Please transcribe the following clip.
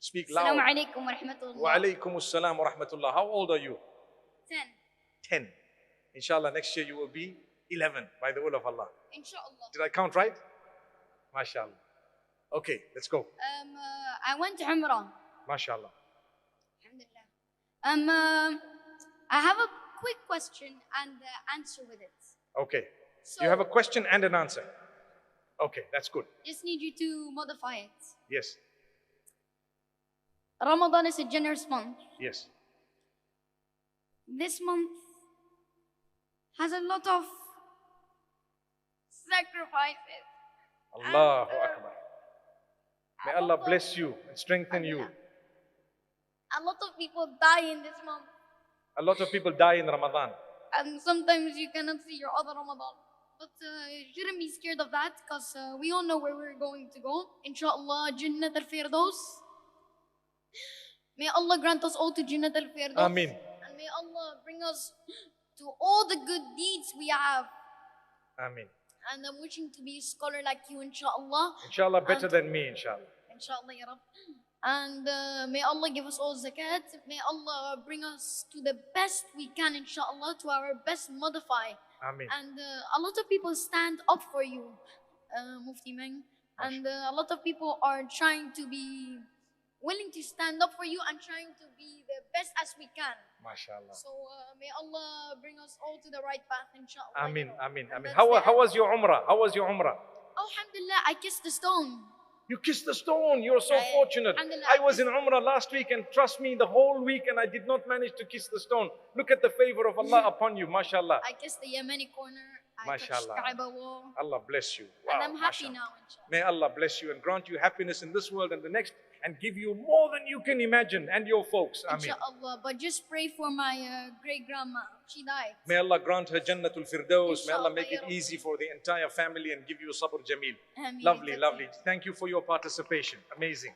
Speak loud. Assalamu alaikum wa rahmatullah. Wa alaykum assalam wa rahmatullah. How old are you? 10. 10. Inshallah, next year you will be 11 by the will of Allah. Inshallah. Did I count right? MashaAllah. Okay, let's go. I went to Umrah. MashaAllah. Alhamdulillah. I have a quick question and answer with it. Okay. So, You have a question and an answer. Okay, that's good. Just need you to modify it. Yes. Ramadan is a generous month. Yes. This month has a lot of sacrifices. Allahu Akbar. May Allah bless you and strengthen you. A lot of people die in this month. A lot of people die in Ramadan. And sometimes you cannot see your other Ramadan. But you shouldn't be scared of that because we all know where we're going to go. Inshallah, Jannat al-Firdaus. May Allah grant us all to Jannat al-Firdaus. Ameen. And may Allah bring us to all the good deeds we have. Ameen. And I'm wishing to be a scholar like you, inshallah. Inshallah, better than me, inshallah. Inshallah, ya Rabb. And may Allah give us all zakat. May Allah bring us to the best we can, inshallah, to our best modify. Ameen. And a lot of people stand up for you, Mufti Meng. And a lot of people are trying to be willing to stand up for you and trying to be the best as we can. MashaAllah. So may Allah bring us all to the right path, inshallah. Ameen, ameen, ameen. And How that's was your Umrah? How was your Umrah? Alhamdulillah, I kissed the stone. You kissed the stone. You're so Yeah, fortunate. Alhamdulillah, I was in Umrah last week, and trust me, the whole week, and I did not manage to kiss the stone. Look at the favor of Allah upon you, mashallah. I kissed the Yemeni corner. I touched Mashallah. Kaaba wall. Allah bless you. Wow, And I'm happy mashallah. now, inshallah. May Allah bless you and grant you happiness in this world and the next, and give you more than you can imagine, and your folks. Ameen. Inshallah. But just pray for my great grandma. She died. May Allah grant her Jannatul Firdaus. May Allah Inshallah, make it ya Rabbi. easy for the entire family and give you sabr jameel. Ameen. Lovely, That's lovely. it. Thank you for your participation. Amazing.